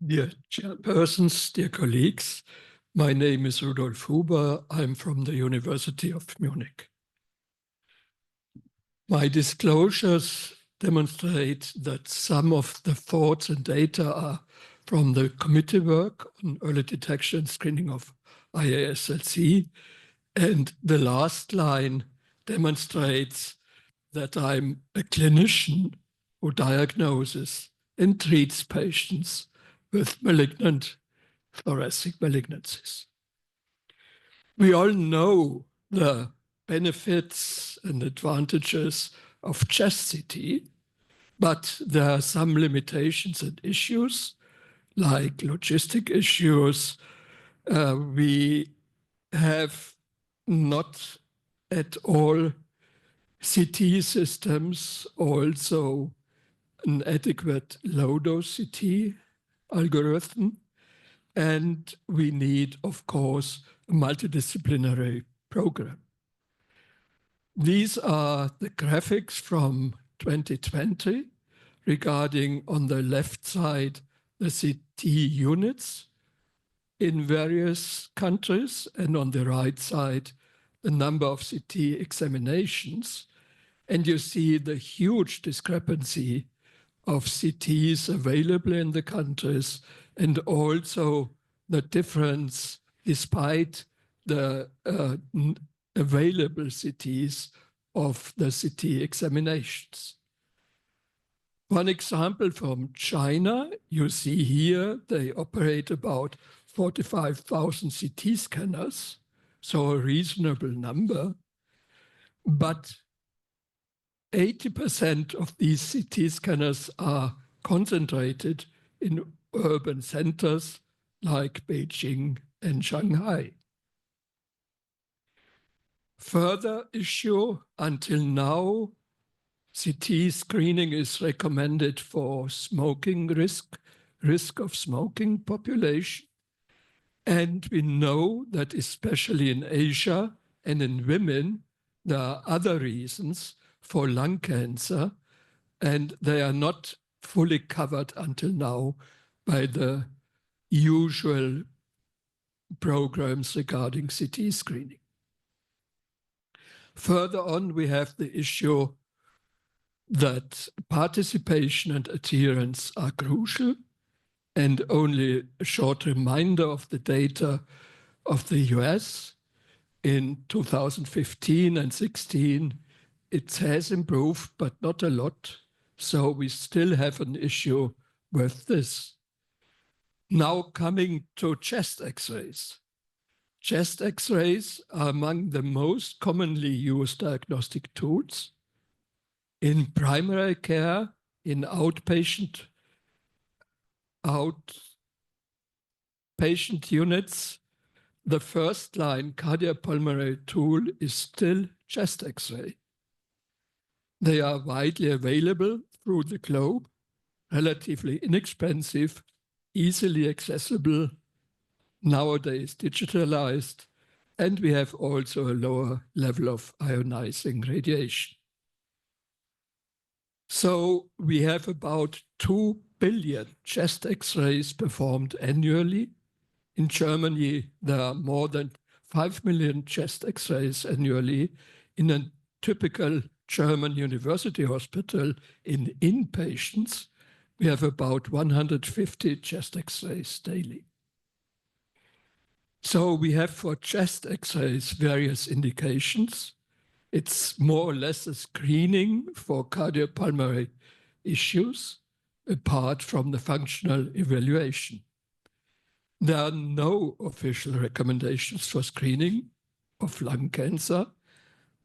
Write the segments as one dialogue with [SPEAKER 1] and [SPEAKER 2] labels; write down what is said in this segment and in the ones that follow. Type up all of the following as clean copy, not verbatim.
[SPEAKER 1] Dear chairpersons, dear colleagues, my name is Rudolf Huber. I'm from the University of Munich. My disclosures demonstrate that some of the thoughts and data are from the committee work on early detection and screening of I-ELCAP, and the last line demonstrates that I'm a clinician who diagnoses and treats patients with malignant thoracic malignancies. We all know the benefits and advantages of chest CT, but there are some limitations and issues, like logistic issues. We have not at all CT systems, also an adequate low-dose CT algorithm. And we need, of course, a multidisciplinary program. These are the graphics from 2020 regarding, on the left side, the CT units in various countries, and on the right side, the number of CT examinations. And you see the huge discrepancy of CTs available in the countries, and also the difference despite the available CTs of the CT examinations. One example from China, you see here, they operate about 45,000 CT scanners, so a reasonable number, but 80% of these CT scanners are concentrated in urban centers like Beijing and Shanghai. Further issue, until now, CT screening is recommended for smoking risk of smoking population. And we know that especially in Asia and in women, there are other reasons for lung cancer, and they are not fully covered until now by the usual programs regarding CT screening. Further on, we have the issue that participation and adherence are crucial, and only a short reminder of the data of the US in 2015 and 16, it has improved, but not a lot. So we still have an issue with this. Now coming to chest X-rays. Chest X-rays are among the most commonly used diagnostic tools in primary care, in outpatient units. The first line cardiopulmonary tool is still chest X-ray. They are widely available through the globe, relatively inexpensive, easily accessible, nowadays digitalized, and we have also a lower level of ionizing radiation. So we have about 2 billion chest X-rays performed annually. In Germany, there are more than 5 million chest X-rays annually. In a typical German university hospital in inpatients, we have about 150 chest X-rays daily. So we have for chest X-rays various indications. It's more or less a screening for cardiopulmonary issues, apart from the functional evaluation. There are no official recommendations for screening of lung cancer,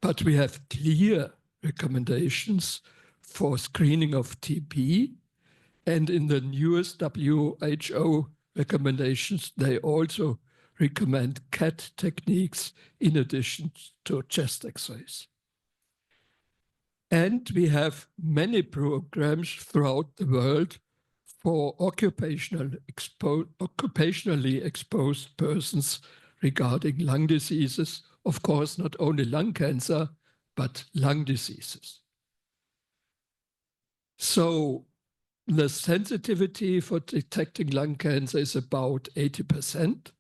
[SPEAKER 1] but we have clear recommendations for screening of TB. And in the newest WHO recommendations, they also recommend CAT techniques in addition to chest X-rays. And we have many programs throughout the world for occupationally exposed persons regarding lung diseases. Of course, not only lung cancer, but lung diseases. So The sensitivity for detecting lung cancer is about 80%.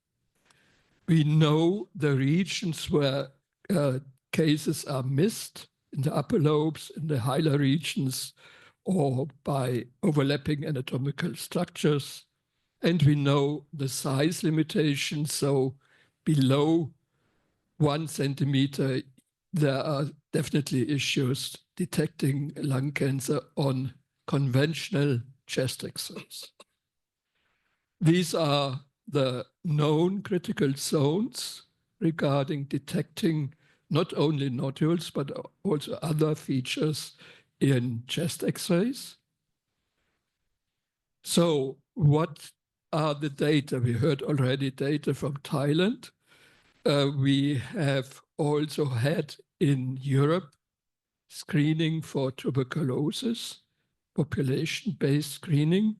[SPEAKER 1] We know the regions where cases are missed in the upper lobes, in the hilar regions, or by overlapping anatomical structures. And we know the size limitation, so below 1 centimeter, there are definitely issues detecting lung cancer on conventional chest X-rays. These are the known critical zones regarding detecting not only nodules, but also other features in chest X-rays. So what are the data? We heard already data from Thailand. We have also had in Europe screening for tuberculosis, population-based screening.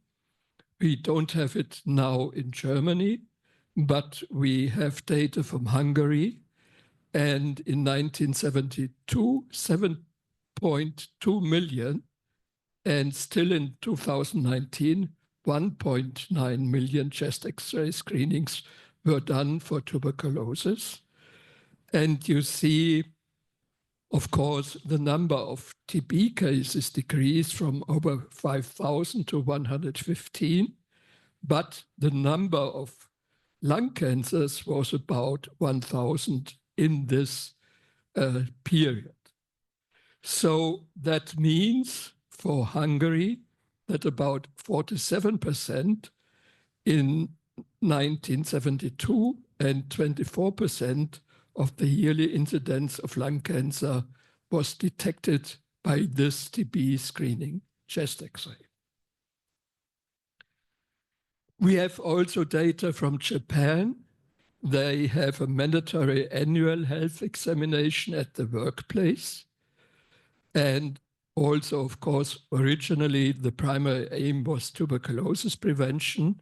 [SPEAKER 1] We don't have it now in Germany, but we have data from Hungary. And in 1972, 7.2 million, and still in 2019, 1.9 million chest X-ray screenings were done for tuberculosis. And you see, of course, the number of TB cases decreased from over 5,000 to 115, but the number of lung cancers was about 1,000 in this period. So that means for Hungary that about 47% in 1972 and 24% of the yearly incidence of lung cancer was detected by this TB screening chest X-ray. We have also data from Japan. They have a mandatory annual health examination at the workplace. And also, of course, originally the primary aim was tuberculosis prevention.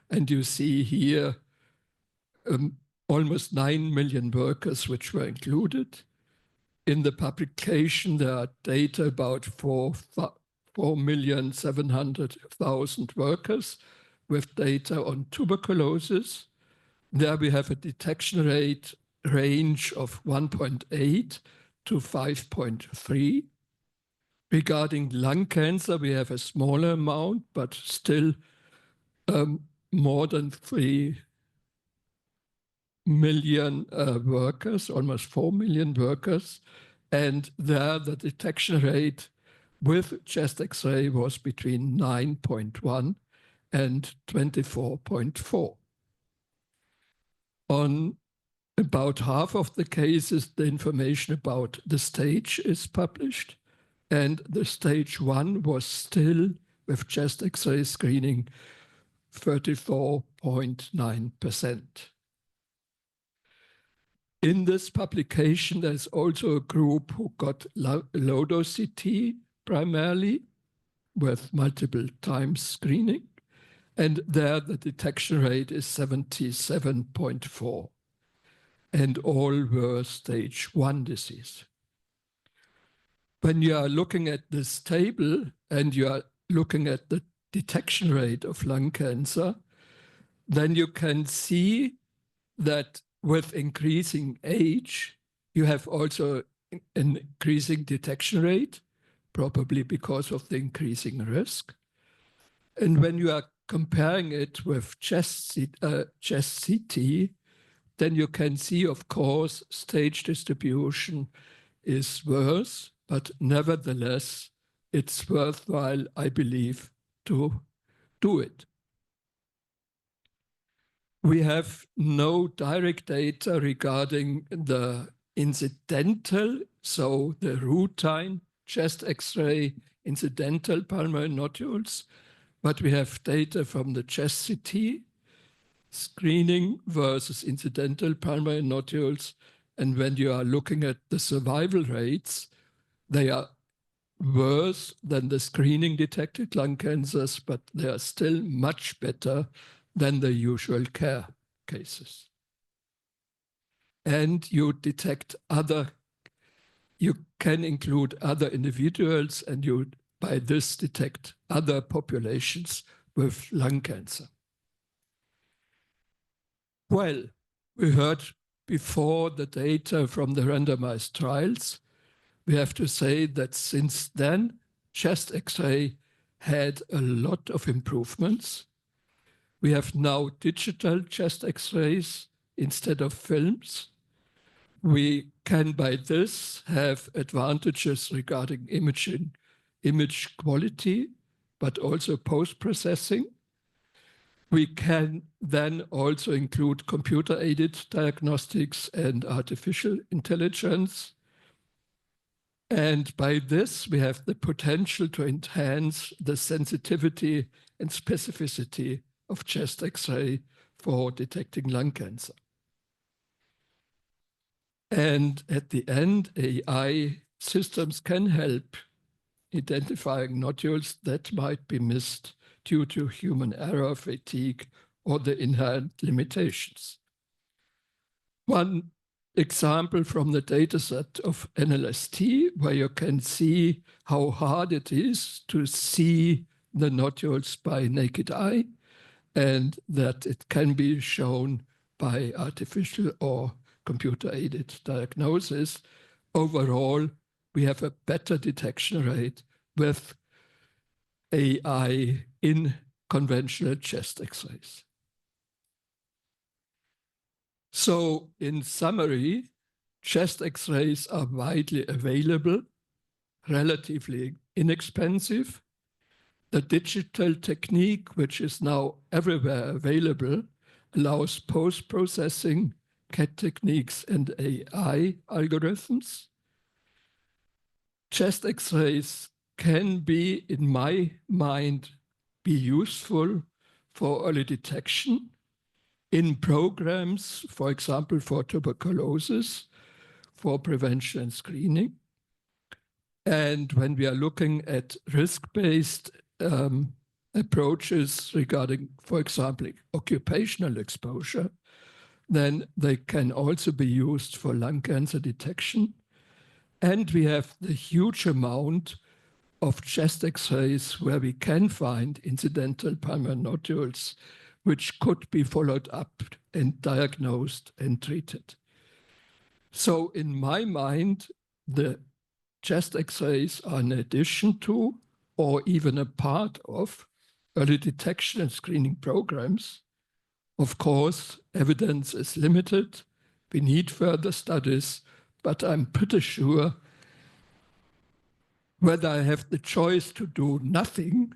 [SPEAKER 1] And you see here almost 9 million workers which were included. In the publication, there are data about 4,700,000 workers with data on tuberculosis. There we have a detection rate range of 1.8 to 5.3. Regarding lung cancer, we have a smaller amount, but still more than 3 million workers, almost 4 million workers. And there the detection rate with chest X-ray was between 9.1 and 24.4. On about half of the cases, the information about the stage is published. And the stage 1 was still, with chest X-ray screening, 34.9%. In this publication, there's also a group who got low-dose CT primarily with multiple times screening. And there the detection rate is 77.4. And all were stage 1 disease. When you are looking at this table and you are looking at the detection rate of lung cancer, then you can see that with increasing age, you have also an increasing detection rate, probably because of the increasing risk. And when you are comparing it with chest CT, then you can see, of course, stage distribution is worse, but nevertheless, it's worthwhile, I believe, to do it. We have no direct data regarding the incidental, so the routine chest X-ray incidental pulmonary nodules, but we have data from the chest CT screening versus incidental pulmonary nodules. And when you are looking at the survival rates, they are worse than the screening detected lung cancers, but they are still much better than the usual care cases. And you detect you can include other individuals, and you by this detect other populations with lung cancer. Well, we heard before the data from the randomized trials. We have to say that since then, chest X-ray had a lot of improvements. We have now digital chest X-rays instead of films. We can by this have advantages regarding image quality, but also post-processing. We can then also include computer-aided diagnostics and artificial intelligence. And by this, we have the potential to enhance the sensitivity and specificity of chest X-ray for detecting lung cancer. And at the end, AI systems can help identifying nodules that might be missed due to human error, fatigue, or the inherent limitations. One example from the dataset of NLST, where you can see how hard it is to see the nodules by naked eye, and that it can be shown by artificial or computer-aided diagnosis. Overall, we have a better detection rate with AI in conventional chest X-rays. So in summary, chest X-rays are widely available, relatively inexpensive. The digital technique, which is now everywhere available, allows post-processing, CAT techniques, and AI algorithms. Chest X-rays can be, in my mind, be useful for early detection in programs, for example, for tuberculosis, for prevention and screening. And when we are looking at risk-based approaches regarding, for example, occupational exposure, then they can also be used for lung cancer detection. And we have the huge amount of chest X-rays where we can find incidental pulmonary nodules, which could be followed up and diagnosed and treated. So in my mind, the chest X-rays are an addition to, or even a part of, early detection and screening programs. Of course, evidence is limited. We need further studies, but I'm pretty sure whether I have the choice to do nothing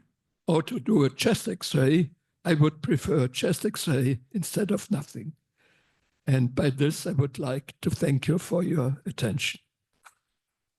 [SPEAKER 1] or to do a chest X-ray, I would prefer chest X-ray instead of nothing. And by this, I would like to thank you for your attention.